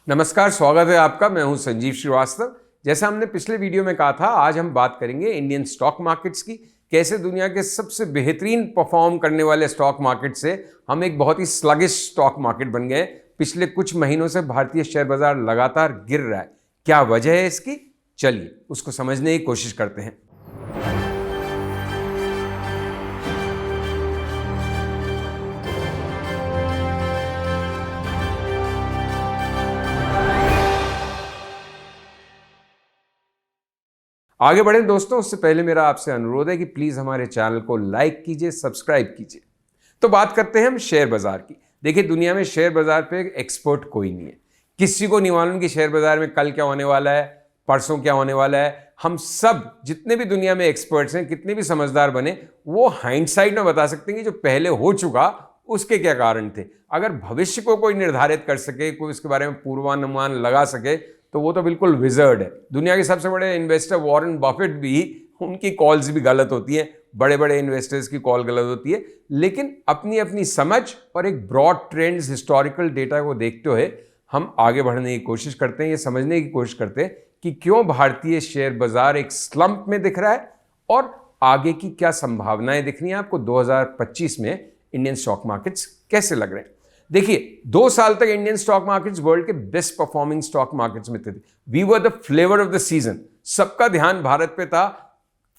नमस्कार, स्वागत है आपका। मैं हूं संजीव श्रीवास्तव। जैसा हमने पिछले वीडियो में कहा था, आज हम बात करेंगे इंडियन स्टॉक मार्केट्स की। कैसे दुनिया के सबसे बेहतरीन परफॉर्म करने वाले स्टॉक मार्केट से हम एक बहुत ही स्लगिश स्टॉक मार्केट बन गए। पिछले कुछ महीनों से भारतीय शेयर बाजार लगातार गिर रहा है। क्या वजह है इसकी? चलिए उसको समझने की कोशिश करते हैं। आगे बढ़ें दोस्तों, उससे पहले मेरा आपसे अनुरोध है कि प्लीज हमारे चैनल को लाइक कीजिए, सब्सक्राइब कीजिए। तो बात करते हैं हम शेयर बाजार की। देखिए, दुनिया में शेयर बाजार पे एक्सपर्ट कोई नहीं है। किसी को नहीं मालूम कि शेयर बाजार में कल क्या होने वाला है, परसों क्या होने वाला है। हम सब जितने भी दुनिया में एक्सपर्ट्स हैं, कितने भी समझदार बने, वो हाइंडसाइट में बता सकते हैं कि जो पहले हो चुका उसके क्या कारण थे। अगर भविष्य को कोई निर्धारित कर सके, कोई उसके बारे में पूर्वानुमान लगा सके, तो वो तो बिल्कुल विजर्ड है। दुनिया के सबसे बड़े इन्वेस्टर वॉरेन बफेट भी, उनकी कॉल्स भी गलत होती हैं, बड़े बड़े इन्वेस्टर्स की कॉल गलत होती है। लेकिन अपनी अपनी समझ और एक ब्रॉड ट्रेंड्स, हिस्टोरिकल डेटा को देखते हुए हम आगे बढ़ने की कोशिश करते हैं, ये समझने की कोशिश करते हैं कि क्यों भारतीय शेयर बाजार एक स्लंप में दिख रहा है और आगे की क्या संभावनाएं दिख रही हैं आपको। 2025 में इंडियन स्टॉक मार्केट्स कैसे लग रहे हैं। देखिए, 2 साल तक इंडियन स्टॉक मार्केट्स वर्ल्ड के बेस्ट परफॉर्मिंग स्टॉक मार्केट्स में थे। We were the flavour of the season. सबका ध्यान भारत पे था।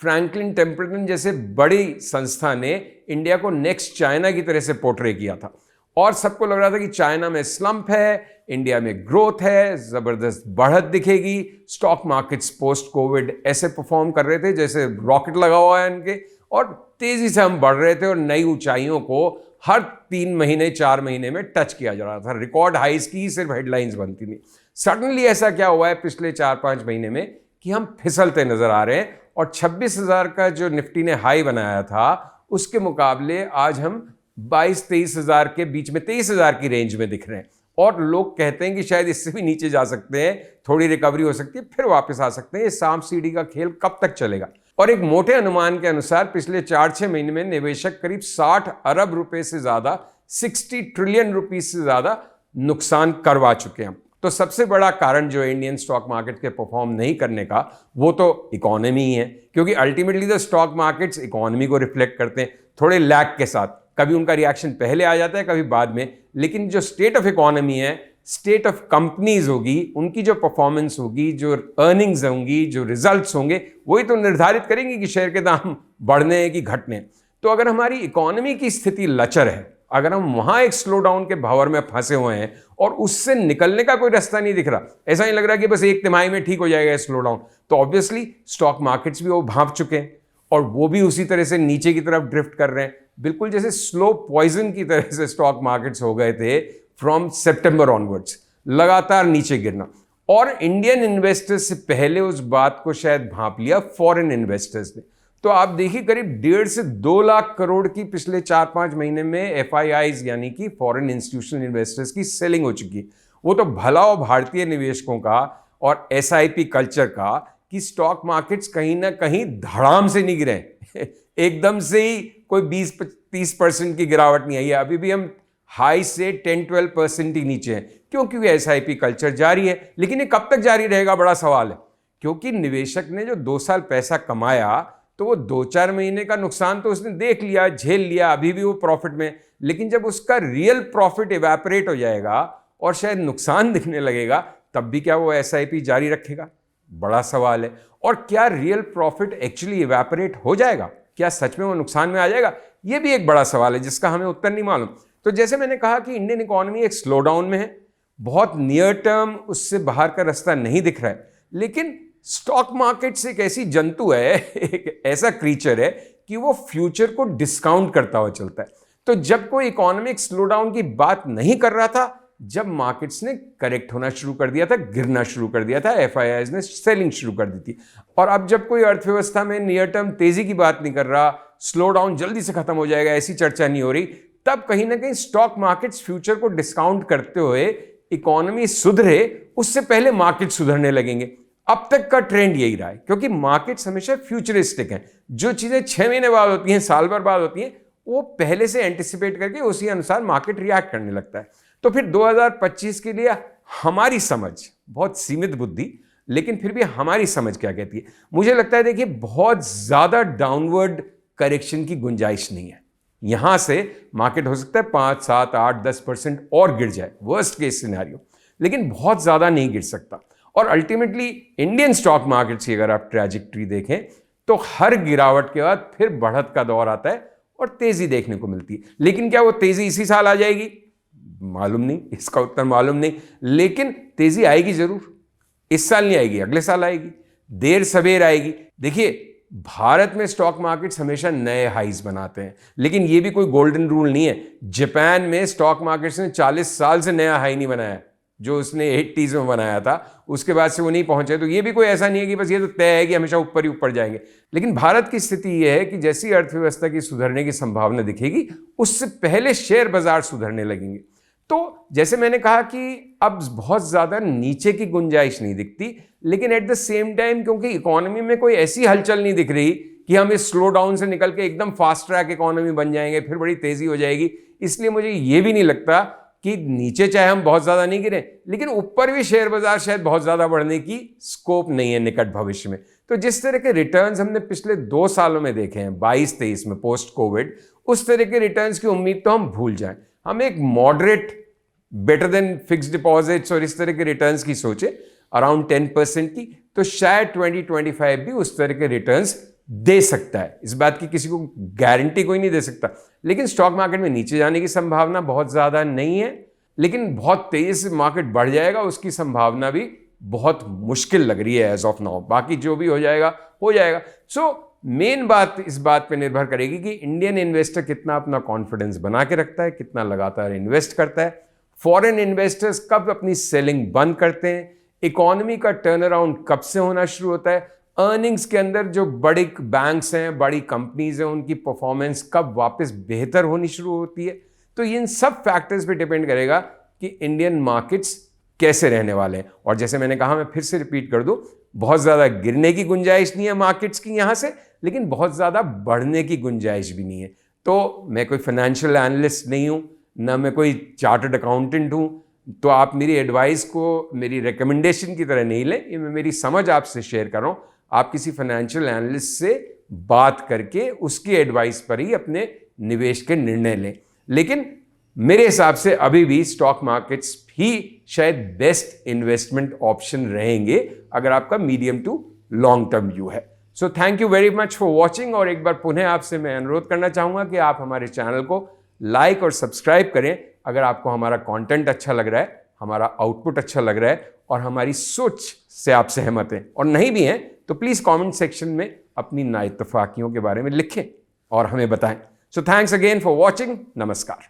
फ्रैंकलिन टेम्पल्टन जैसे बड़ी संस्था ने इंडिया को नेक्स्ट चाइना की तरह से पोर्ट्रे किया था और सबको लग रहा था कि चाइना में स्लंप है, इंडिया में ग्रोथ है, जबरदस्त बढ़त दिखेगी। स्टॉक मार्केट्स पोस्ट कोविड ऐसे परफॉर्म कर रहे थे जैसे रॉकेट लगा हुआ है इनके, और तेजी से हम बढ़ रहे थे और नई ऊंचाइयों को हर 3 महीने 4 महीने में टच किया जा रहा था। रिकॉर्ड हाइज की सिर्फ हेडलाइंस बनती थी। सडनली ऐसा क्या हुआ है पिछले 4-5 महीने में कि हम फिसलते नजर आ रहे हैं और 26,000 का जो निफ्टी ने हाई बनाया था, उसके मुकाबले आज हम 22-23,000 के बीच में, 23,000 की रेंज में दिख रहे हैं। और लोग कहते हैं कि शायद इससे भी नीचे जा सकते हैं, थोड़ी रिकवरी हो सकती है, फिर वापस आ सकते हैं। ये सांप सीढ़ी का खेल कब तक चलेगा? और एक मोटे अनुमान के अनुसार पिछले 4-6 महीने में निवेशक करीब 60 अरब रुपए से ज्यादा, 60 ट्रिलियन रुपीज से ज्यादा नुकसान करवा चुके हैं। तो सबसे बड़ा कारण जो है इंडियन स्टॉक मार्केट के परफॉर्म नहीं करने का, वो तो इकोनॉमी ही है। क्योंकि ultimately the stock markets economy को रिफ्लेक्ट करते हैं, थोड़े लैग के साथ। कभी उनका रिएक्शन पहले आ जाता है, कभी बाद में। लेकिन जो स्टेट ऑफ इकोनॉमी है, स्टेट ऑफ कंपनीज होगी, उनकी जो परफॉर्मेंस होगी, जो अर्निंग्स होंगी, जो रिजल्ट्स होंगे, वही तो निर्धारित करेंगे कि शेयर के दाम बढ़ने हैं कि घटने। तो अगर हमारी इकोनॉमी की स्थिति लचर है, अगर हम वहां एक स्लो डाउन के भंवर में फंसे हुए हैं और उससे निकलने का कोई रास्ता नहीं दिख रहा, ऐसा नहीं लग रहा कि बस 1 तिमाही में ठीक हो जाएगा स्लो डाउन, तो ऑब्वियसली स्टॉक मार्केट्स भी वो भांप चुके हैं और वो भी उसी तरह से नीचे की तरफ ड्रिफ्ट कर रहे हैं। बिल्कुल जैसे स्लो पॉइजन की तरह से स्टॉक मार्केट्स हो गए थे फ्रॉम सितंबर ऑनवर्ड्स, लगातार नीचे गिरना। और इंडियन इन्वेस्टर्स से पहले उस बात को शायद भांप लिया फॉरेन इन्वेस्टर्स ने। तो आप देखिए, करीब 1.5 से 2 लाख करोड़ की पिछले 4-5 महीने में FIIs यानी कि फॉरेन इंस्टीट्यूशनल इन्वेस्टर्स की सेलिंग हो चुकी है। वो तो भला हो भारतीय निवेशकों का और SIP कल्चर का कि स्टॉक मार्केट्स कहीं ना कहीं धड़ाम से नहीं गिरे। एकदम से ही कोई 20-30% की गिरावट नहीं आई है। अभी भी हम हाई से 10-12% ही नीचे हैं। क्योंकि SIP कल्चर जारी है। लेकिन ये कब तक जारी रहेगा, बड़ा सवाल है। क्योंकि निवेशक ने जो 2 साल पैसा कमाया, तो वो 2-4 महीने का नुकसान तो उसने देख लिया, झेल लिया, अभी भी वो प्रॉफिट में। लेकिन जब उसका रियल प्रॉफिट इवेपोरेट हो जाएगा और शायद नुकसान दिखने लगेगा, तब भी क्या वो SIP जारी रखेगा? बड़ा सवाल है। और क्या रियल प्रॉफिट एक्चुअली इवेपोरेट हो जाएगा? क्या सच में वो नुकसान में आ जाएगा? ये भी एक बड़ा सवाल है जिसका हमें उत्तर नहीं मालूम। तो जैसे मैंने कहा कि इंडियन इकोनॉमी एक स्लो डाउन में है, बहुत नियर टर्म उससे बाहर का रास्ता नहीं दिख रहा है। लेकिन स्टॉक मार्केट्स एक ऐसी जंतु है, एक ऐसा क्रीचर है कि वो फ्यूचर को डिस्काउंट करता हुआ चलता है। तो जब कोई इकोनॉमिक स्लो डाउन की बात नहीं कर रहा था, जब मार्केट्स ने करेक्ट होना शुरू कर दिया था, गिरना शुरू कर दिया था, FIIs ने सेलिंग शुरू कर दी थी। और अब जब कोई अर्थव्यवस्था में नियर टर्म तेजी की बात नहीं कर रहा, स्लो डाउन जल्दी से खत्म हो जाएगा, ऐसी चर्चा नहीं हो रही, तब कहीं ना कहीं स्टॉक मार्केट्स फ्यूचर को डिस्काउंट करते हुए इकोनॉमी सुधरे उससे पहले मार्केट सुधरने लगेंगे। अब तक का ट्रेंड यही रहा है, क्योंकि मार्केट्स हमेशा फ्यूचरिस्टिक हैं। जो चीजें 6 महीने बाद होती हैं, साल भर बाद होती हैं, वो पहले से एंटिसिपेट करके उसी अनुसार मार्केट रिएक्ट करने लगता है। तो फिर 2025 के लिए हमारी समझ, बहुत सीमित बुद्धि, लेकिन फिर भी हमारी समझ क्या कहती है, मुझे लगता है देखिए बहुत ज्यादा डाउनवर्ड करेक्शन की गुंजाइश नहीं है। यहां से मार्केट हो सकता है 5, 7, 8, 10% और गिर जाए, वर्स्ट केस सिनेरियो, लेकिन बहुत ज्यादा नहीं गिर सकता। और अल्टीमेटली इंडियन स्टॉक मार्केट की अगर आप ट्रैजेक्टरी देखें तो हर गिरावट के बाद फिर बढ़त का दौर आता है और तेजी देखने को मिलती है। लेकिन क्या वो तेजी इसी साल आ जाएगी? मालूम नहीं, इसका उत्तर मालूम नहीं, लेकिन तेजी आएगी जरूर। इस साल नहीं आएगी, अगले साल आएगी, देर सवेर आएगी। देखिए भारत में स्टॉक मार्केट्स हमेशा नए हाईज बनाते हैं, लेकिन यह भी कोई गोल्डन रूल नहीं है। जापान में स्टॉक मार्केट्स ने 40 साल से नया हाई नहीं बनाया, जो उसने 80s में बनाया था, उसके बाद से वो नहीं पहुंचे। तो ये भी कोई ऐसा नहीं है कि बस ये तो तय है कि हमेशा ऊपर ही ऊपर जाएंगे। लेकिन भारत की स्थिति यह है कि जैसी अर्थव्यवस्था की सुधरने की संभावना दिखेगी, उससे पहले शेयर बाजार सुधरने लगेंगे। तो जैसे मैंने कहा कि अब बहुत ज्यादा नीचे की गुंजाइश नहीं दिखती, लेकिन एट द सेम टाइम क्योंकि इकोनॉमी में कोई ऐसी हलचल नहीं दिख रही कि हम इस स्लो डाउन से निकल के एकदम फास्ट ट्रैक इकोनॉमी बन जाएंगे, फिर बड़ी तेजी हो जाएगी, इसलिए मुझे यह भी नहीं लगता कि नीचे चाहे हम बहुत ज्यादा नहीं गिरे, लेकिन ऊपर भी शेयर बाजार शायद बहुत ज्यादा बढ़ने की स्कोप नहीं है निकट भविष्य में। तो जिस तरह के रिटर्न्स हमने पिछले 2 सालों में देखे हैं, 22-23 में पोस्ट कोविड, उस तरह के रिटर्न्स की उम्मीद तो हम भूल जाएं। हम एक moderate better than fixed deposits और इस तरह के रिटर्न्स की सोचे, अराउंड 10% की, तो शायद 2025 भी उस तरह के रिटर्न्स दे सकता है। इस बात की किसी को गारंटी कोई नहीं दे सकता, लेकिन स्टॉक मार्केट में नीचे जाने की संभावना बहुत ज्यादा नहीं है, लेकिन बहुत तेजी से मार्केट बढ़ जाएगा उसकी संभावना भी बहुत मुश्किल लग रही है एज ऑफ नाउ। बाकी जो भी हो जाएगा हो जाएगा। सो मेन बात इस बात पे निर्भर करेगी कि इंडियन इन्वेस्टर कितना अपना कॉन्फिडेंस बना के रखता है, कितना लगातार इन्वेस्ट करता है, फॉरेन इन्वेस्टर्स कब अपनी सेलिंग बंद करते हैं, इकोनॉमी का टर्न अराउंड कब से होना शुरू होता है, अर्निंग्स के अंदर जो बड़ी बैंक्स हैं, बड़ी कंपनीज हैं, उनकी परफॉर्मेंस कब वापस बेहतर होनी शुरू होती है। तो इन सब फैक्टर्स पे डिपेंड करेगा कि इंडियन मार्केट्स कैसे रहने वाले हैं। और जैसे मैंने कहा, मैं फिर से रिपीट कर दूं, बहुत ज्यादा गिरने की गुंजाइश नहीं है मार्केट्स की यहां से, लेकिन बहुत ज्यादा बढ़ने की गुंजाइश भी नहीं है। तो मैं कोई फाइनेंशियल एनालिस्ट नहीं हूं, ना मैं कोई चार्टर्ड अकाउंटेंट हूं, तो आप मेरी एडवाइस को मेरी रिकमेंडेशन की तरह नहीं लें, ये मैं मेरी समझ आपसे शेयर कर रहा हूं। आप किसी फाइनेंशियल एनालिस्ट से बात करके उसकी एडवाइस पर ही अपने निवेश के निर्णय लें। लेकिन मेरे हिसाब से अभी भी स्टॉक मार्केट्स ही शायद बेस्ट इन्वेस्टमेंट ऑप्शन रहेंगे अगर आपका medium to long term view है। So thank you very much for watching. और एक बार पुनः आपसे मैं अनुरोध करना चाहूंगा कि आप हमारे चैनल को लाइक और सब्सक्राइब करें अगर आपको हमारा कंटेंट अच्छा लग रहा है, हमारा आउटपुट अच्छा लग रहा है और हमारी सोच से आप सहमत हैं। और नहीं भी हैं तो प्लीज कमेंट सेक्शन में अपनी नाइत्तफाकियों के बारे में लिखें और हमें बताएं। So thanks again for watching. नमस्कार।